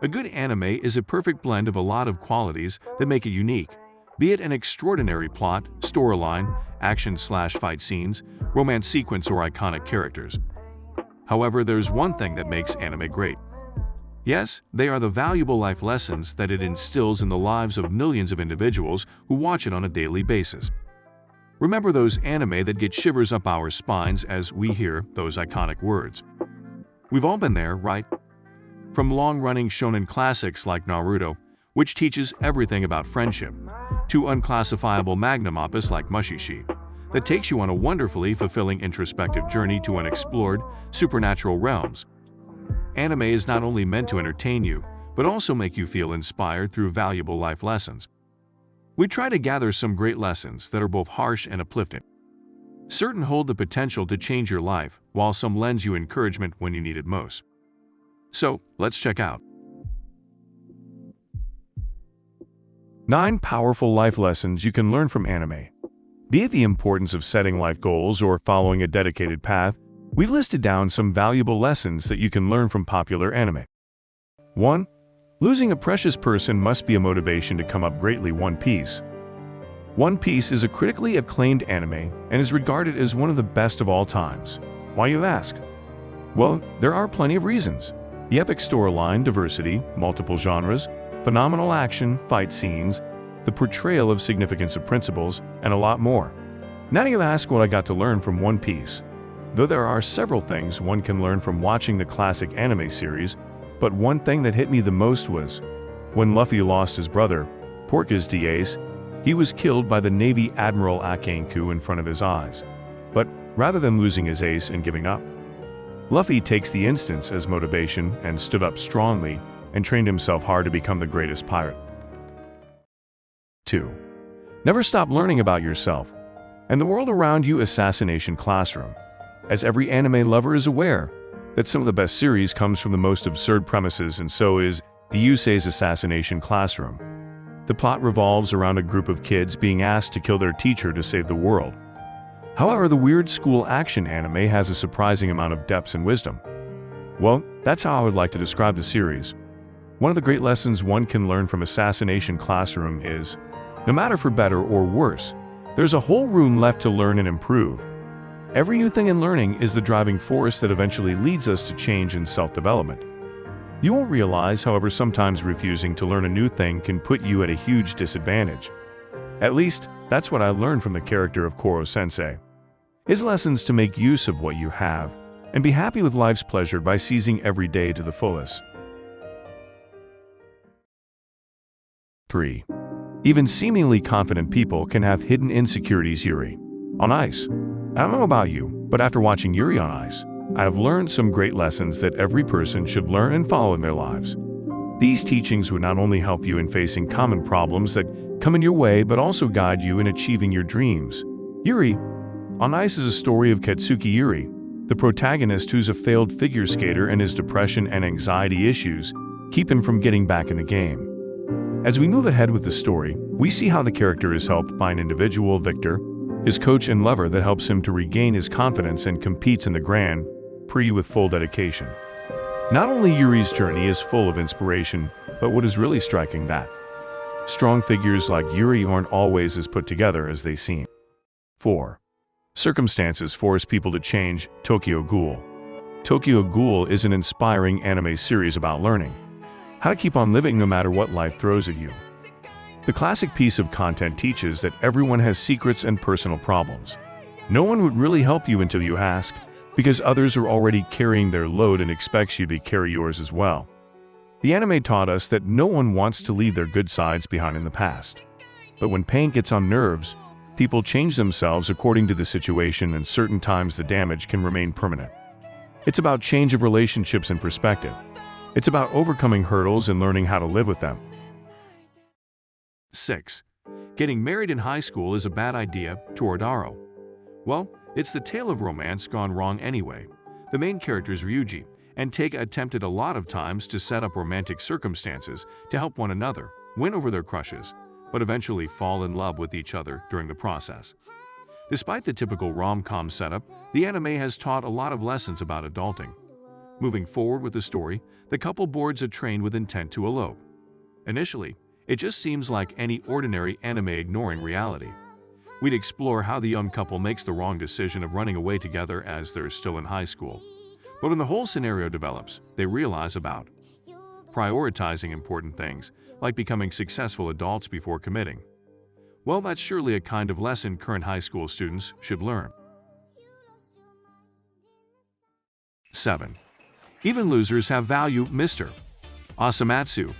A good anime is a perfect blend of a lot of qualities that make it unique, be it an extraordinary plot, storyline, action/fight scenes, romance sequence, or iconic characters. However, there's one thing that makes anime great. Yes, they are the valuable life lessons that it instills in the lives of millions of individuals who watch it on a daily basis. Remember those anime that get shivers up our spines as we hear those iconic words. We've all been there, right? From long-running shonen classics like Naruto, which teaches everything about friendship, to unclassifiable magnum opus like Mushishi, that takes you on a wonderfully fulfilling introspective journey to unexplored, supernatural realms. Anime is not only meant to entertain you, but also make you feel inspired through valuable life lessons. We try to gather some great lessons that are both harsh and uplifting. Certain hold the potential to change your life, while some lends you encouragement when you need it most. So, let's check out 9 powerful life lessons you can learn from anime. Be it the importance of setting life goals or following a dedicated path, we've listed down some valuable lessons that you can learn from popular anime. 1. Losing a precious person must be a motivation to come up greatly. One Piece. One Piece is a critically acclaimed anime and is regarded as one of the best of all times. Why, you ask? Well, there are plenty of reasons. The epic storyline, diversity, multiple genres, phenomenal action, fight scenes, the portrayal of significance of principles, and a lot more. Now you ask what I got to learn from One Piece. Though there are several things one can learn from watching the classic anime series, but one thing that hit me the most was when Luffy lost his brother, Porky's Ace, he was killed by the Navy Admiral Akenku in front of his eyes. But rather than losing his ace and giving up, Luffy takes the instance as motivation and stood up strongly and trained himself hard to become the greatest pirate. 2. Never stop learning about yourself and the world around you. Assassination Classroom. As every anime lover is aware, that some of the best series comes from the most absurd premises, and so is the Yusei's Assassination Classroom. The plot revolves around a group of kids being asked to kill their teacher to save the world. However, the weird school action anime has a surprising amount of depth and wisdom. Well, that's how I would like to describe the series. One of the great lessons one can learn from Assassination Classroom is, no matter for better or worse, there's a whole room left to learn and improve. Every new thing in learning is the driving force that eventually leads us to change and self-development. You won't realize, however, sometimes refusing to learn a new thing can put you at a huge disadvantage. At least, that's what I learned from the character of Koru-sensei. His lessons to make use of what you have and be happy with life's pleasure by seizing every day to the fullest. 3. Even seemingly confident people can have hidden insecurities. Yuri on Ice. I don't know about you, but after watching Yuri on Ice, I have learned some great lessons that every person should learn and follow in their lives. These teachings would not only help you in facing common problems that come in your way, but also guide you in achieving your dreams. Yuri on Ice is a story of Katsuki Yuri, the protagonist who's a failed figure skater, and his depression and anxiety issues keep him from getting back in the game. As we move ahead with the story, we see how the character is helped by an individual, Victor, his coach and lover, that helps him to regain his confidence and competes in the Grand Prix with full dedication. Not only Yuri's journey is full of inspiration, but what is really striking that strong figures like Yuri aren't always as put together as they seem. 4. Circumstances force people to change. Tokyo Ghoul. Tokyo Ghoul is an inspiring anime series about learning how to keep on living no matter what life throws at you. The classic piece of content teaches that everyone has secrets and personal problems. No one would really help you until you ask, because others are already carrying their load and expects you to carry yours as well. The anime taught us that no one wants to leave their good sides behind in the past. But when pain gets on nerves, people change themselves according to the situation, and certain times the damage can remain permanent. It's about change of relationships and perspective. It's about overcoming hurdles and learning how to live with them. 6. Getting married in high school is a bad idea. Toradaro. Well, it's the tale of romance gone wrong anyway. The main characters, Ryuji and Take, attempted a lot of times to set up romantic circumstances to help one another win over their crushes, but eventually fall in love with each other during the process. Despite the typical rom-com setup, the anime has taught a lot of lessons about adulting. Moving forward with the story, the couple boards a train with intent to elope. Initially, it just seems like any ordinary anime ignoring reality. We'd explore how the young couple makes the wrong decision of running away together as they're still in high school. But when the whole scenario develops, they realize about prioritizing important things, like becoming successful adults before committing. Well, that's surely a kind of lesson current high school students should learn. 7. Even losers have value, Mr. Osamatsu.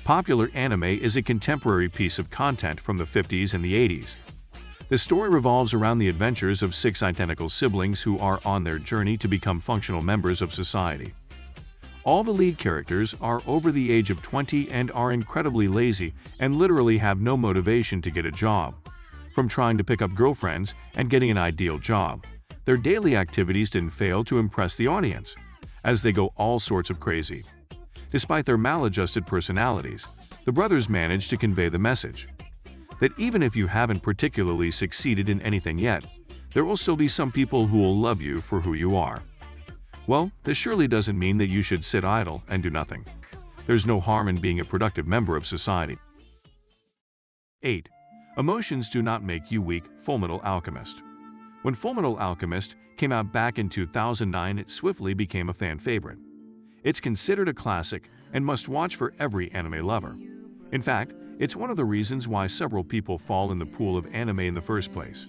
Popular anime is a contemporary piece of content from the 50s and the 80s. The story revolves around the adventures of 6 identical siblings who are on their journey to become functional members of society. All the lead characters are over the age of 20 and are incredibly lazy and literally have no motivation to get a job. From trying to pick up girlfriends and getting an ideal job, their daily activities didn't fail to impress the audience, as they go all sorts of crazy. Despite their maladjusted personalities, the brothers manage to convey the message that even if you haven't particularly succeeded in anything yet, there will still be some people who will love you for who you are. Well, this surely doesn't mean that you should sit idle and do nothing. There's no harm in being a productive member of society. 8. Emotions do not make you weak, Fullmetal Alchemist. When Fullmetal Alchemist came out back in 2009, it swiftly became a fan favorite. It's considered a classic and must-watch for every anime lover. In fact, it's one of the reasons why several people fall in the pool of anime in the first place.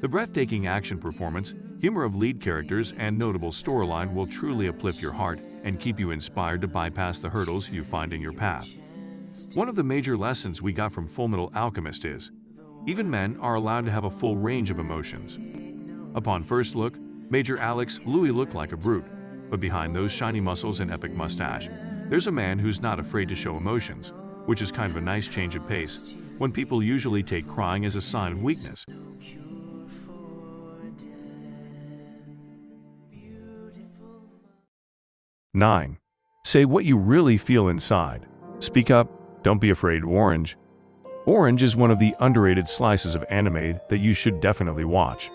The breathtaking action performance, humor of lead characters, and notable storyline will truly uplift your heart and keep you inspired to bypass the hurdles you find in your path. One of the major lessons we got from Fullmetal Alchemist is, even men are allowed to have a full range of emotions. Upon first look, Major Alex Louis looked like a brute, but behind those shiny muscles and epic mustache, there's a man who's not afraid to show emotions, which is kind of a nice change of pace when people usually take crying as a sign of weakness. 9. Say what you really feel inside. Speak up, don't be afraid. Orange. Orange is one of the underrated slices of anime that you should definitely watch.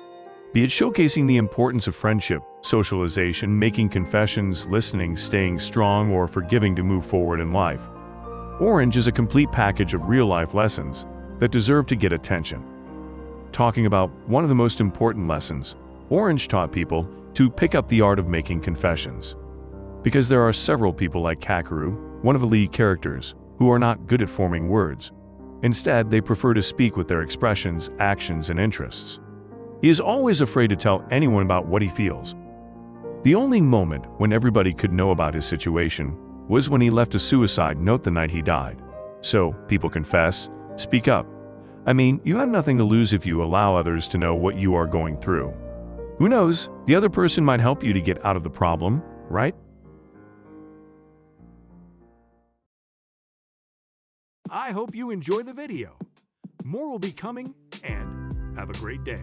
Be it showcasing the importance of friendship, socialization, making confessions, listening, staying strong, or forgiving to move forward in life. Orange is a complete package of real-life lessons that deserve to get attention. Talking about one of the most important lessons, Orange taught people to pick up the art of making confessions. Because there are several people like Kakeru, one of the lead characters, who are not good at forming words. Instead, they prefer to speak with their expressions, actions, and interests. He is always afraid to tell anyone about what he feels. The only moment when everybody could know about his situation was when he left a suicide note the night he died. So, people confess, speak up. I mean, you have nothing to lose if you allow others to know what you are going through. Who knows, the other person might help you to get out of the problem, right? I hope you enjoyed the video. More will be coming, and have a great day.